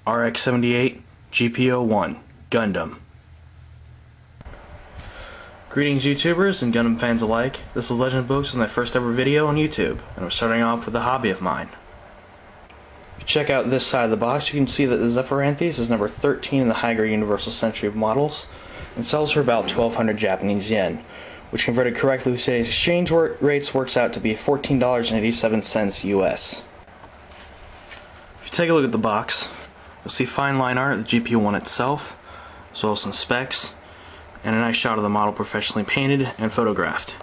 RX-78, GP01, Gundam. Greetings YouTubers and Gundam fans alike. This is Legend Books with my first ever video on YouTube, and we're starting off with a hobby of mine. If you check out this side of the box, you can see that the Zephyranthes is number 13 in the high-grade Universal Century of models, and sells for about 1,200 Japanese yen, which converted correctly with today's exchange rates works out to be $14.87 US. If you take a look at the box, you'll see fine line art of the GP01 itself, as well as some specs, and a nice shot of the model professionally painted and photographed.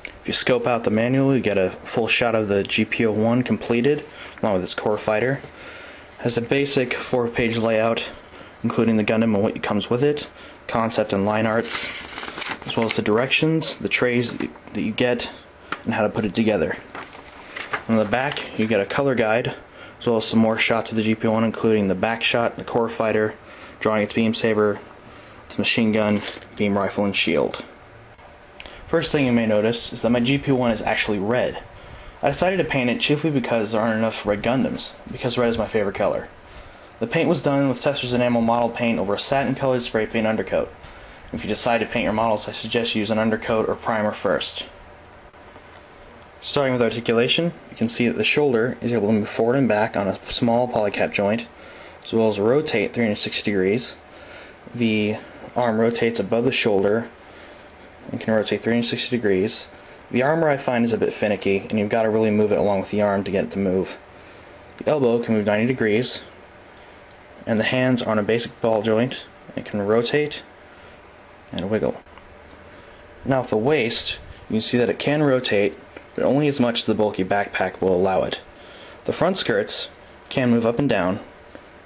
If you scope out the manual, you get a full shot of the GP01 completed, along with its core fighter. It has a basic 4-page layout, including the Gundam and what comes with it, concept and line arts, as well as the directions, the trays that you get, and how to put it together. On the back, you get a color guide, as well as some more shots of the GP01, including the back shot, the core fighter, drawing its beam saber, its machine gun, beam rifle, and shield. First thing you may notice is that my GP01 is actually red. I decided to paint it chiefly because there aren't enough red Gundams, because red is my favorite color. The paint was done with Testor's enamel model paint over a satin-colored spray paint undercoat. If you decide to paint your models, I suggest you use an undercoat or primer first. Starting with articulation, you can see that the shoulder is able to move forward and back on a small polycap joint, as well as rotate 360 degrees. The arm rotates above the shoulder and can rotate 360 degrees. The armor I find is a bit finicky, and you've got to really move it along with the arm to get it to move. The elbow can move 90 degrees, and the hands are on a basic ball joint. It can rotate and wiggle. Now with the waist, you can see that it can rotate, but only as much as the bulky backpack will allow it. The front skirts can move up and down,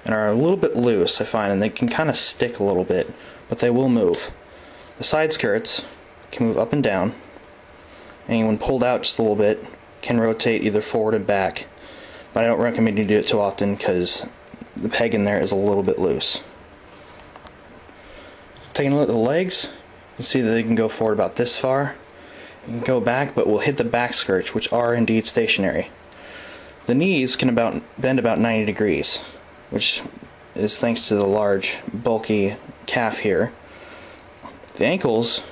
and are a little bit loose, I find, and they can kind of stick a little bit, but they will move. The side skirts can move up and down, and when pulled out just a little bit, can rotate either forward and back, but I don't recommend you do it too often because the peg in there is a little bit loose. Taking a look at the legs, you can see that they can go forward about this far. You can go back, but will hit the back skirts, which are indeed stationary. The knees can bend about 90 degrees, which is thanks to the large, bulky calf here. The ankles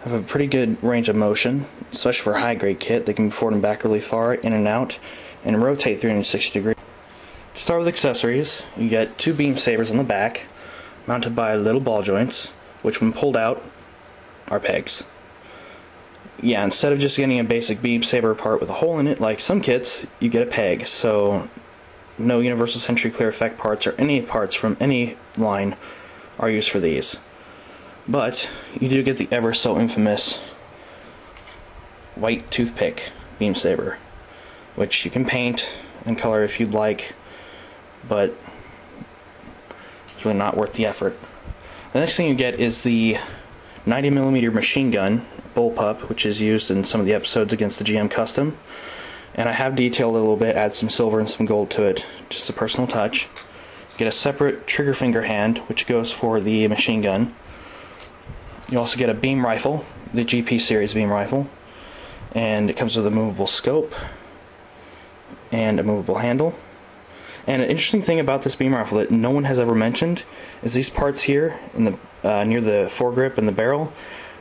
have a pretty good range of motion, especially for a high-grade kit. They can move forward and back really far, in and out, and rotate 360 degrees. To start with accessories, you get 2 beam sabers on the back, mounted by little ball joints, which when pulled out are pegs. Yeah, instead of just getting a basic beam saber part with a hole in it, like some kits, you get a peg, so no Universal Century Clear Effect parts or any parts from any line are used for these. But you do get the ever so infamous white toothpick beam saber, which you can paint and color if you'd like, but it's really not worth the effort. The next thing you get is the 90mm machine gun, bullpup, which is used in some of the episodes against the GM Custom, and I have detailed it a little bit, add some silver and some gold to it, just a personal touch. You get a separate trigger finger hand, which goes for the machine gun. You also get a beam rifle, the GP series beam rifle, and it comes with a movable scope and a movable handle. And an interesting thing about this beam rifle that no one has ever mentioned is these parts here in the near the foregrip and the barrel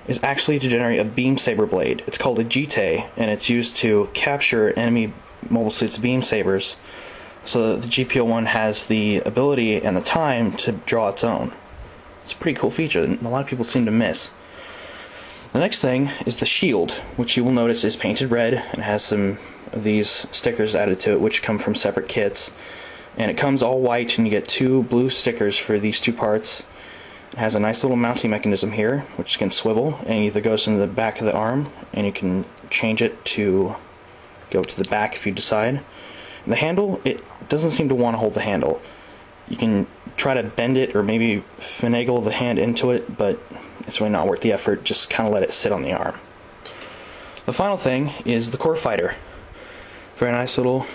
is actually to generate a beam saber blade. It's called a GT, and it's used to capture enemy mobile suits' beam sabers, so that the GP01 has the ability and the time to draw its own. It's a pretty cool feature that a lot of people seem to miss. The next thing is the shield, which you will notice is painted red and has some of these stickers added to it, which come from separate kits. And it comes all white, and you get 2 blue stickers for these 2 parts. It has a nice little mounting mechanism here, which can swivel, and either goes into the back of the arm, and you can change it to go to the back if you decide. And the handle, it doesn't seem to want to hold the handle. You can try to bend it or maybe finagle the hand into it, but it's really not worth the effort. Just kind of let it sit on the arm. The final thing is the core fighter. Very nice little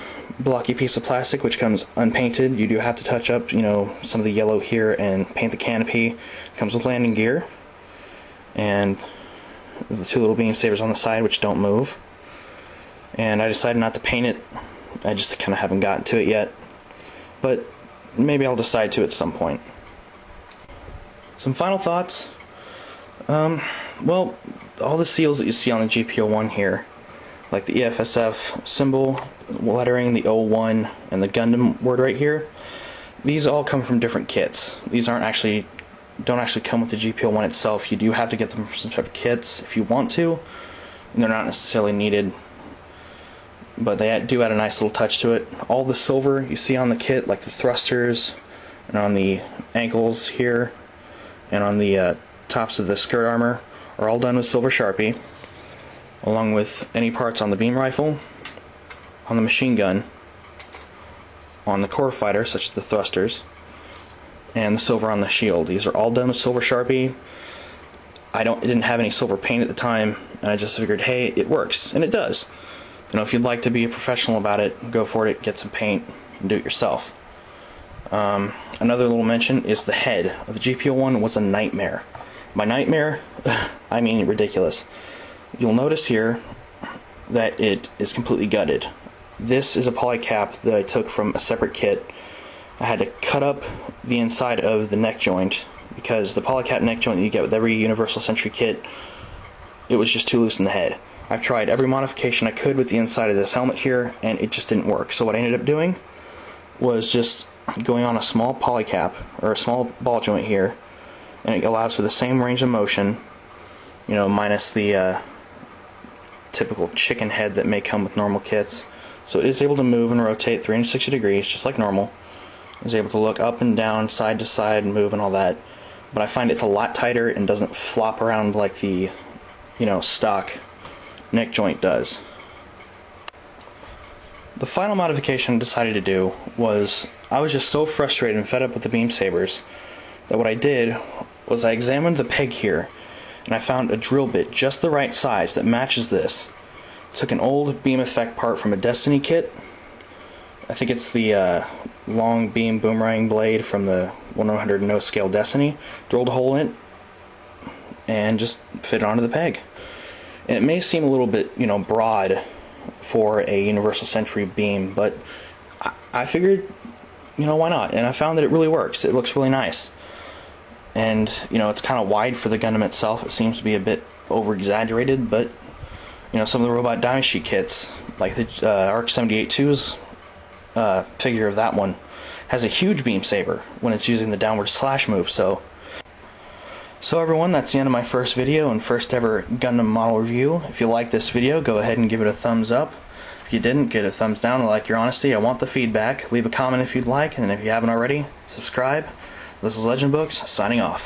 blocky piece of plastic which comes unpainted. You do have to touch up, some of the yellow here and paint the canopy. It comes with landing gear and the 2 little beam sabers on the side which don't move. And I decided not to paint it. I just kind of haven't gotten to it yet. But maybe I'll decide to at some point. Some final thoughts. Well, all the seals that you see on the GP01 here, like the EFSF symbol, lettering, the 01, and the Gundam word right here, these all come from different kits. These don't actually come with the GP01 itself. You do have to get them from some type of kits if you want to, and they're not necessarily needed, but they do add a nice little touch to it. All the silver you see on the kit, like the thrusters, and on the ankles here, and on the tops of the skirt armor, are all done with silver Sharpie, along with any parts on the beam rifle, on the machine gun, on the core fighter, such as the thrusters, and the silver on the shield. These are all done with silver Sharpie. I didn't have any silver paint at the time, and I just figured, hey, it works, and it does. You know, if you'd like to be a professional about it, go for it, get some paint, and do it yourself. Another little mention is the head of the GP01 was a nightmare. By nightmare, I mean ridiculous. You'll notice here that it is completely gutted. This is a polycap that I took from a separate kit. I had to cut up the inside of the neck joint because the polycap neck joint that you get with every Universal Century kit, it was just too loose in the head. I've tried every modification I could with the inside of this helmet here, and it just didn't work. So what I ended up doing was just going on a small polycap, or a small ball joint here, and it allows for the same range of motion, you know, minus the typical chicken head that may come with normal kits. So it is able to move and rotate 360 degrees, just like normal. It's able to look up and down, side to side, and move and all that. But I find it's a lot tighter and doesn't flop around like the, you know, stock neck joint does. The final modification I decided to do was, I was just so frustrated and fed up with the beam sabers that what I did was I examined the peg here, and I found a drill bit just the right size that matches this. Took an old beam effect part from a Destiny kit. I think it's the long beam boomerang blade from the 1/100 no scale Destiny. Drilled a hole in it and just fit it onto the peg. And it may seem a little bit, you know, broad for a Universal Century beam, but I figured, you know, why not? And I found that it really works. It looks really nice. And, you know, it's kind of wide for the Gundam itself. It seems to be a bit over-exaggerated, but, you know, some of the Robot Dynasty kits, like the RX-78 2's figure of that one, has a huge beam saber when it's using the downward slash move. So everyone, that's the end of my first video and first ever Gundam model review. If you like this video, go ahead and give it a thumbs up. If you didn't, get a thumbs down. I like your honesty. I want the feedback. Leave a comment if you'd like, and if you haven't already, subscribe. This is Legend Books, signing off.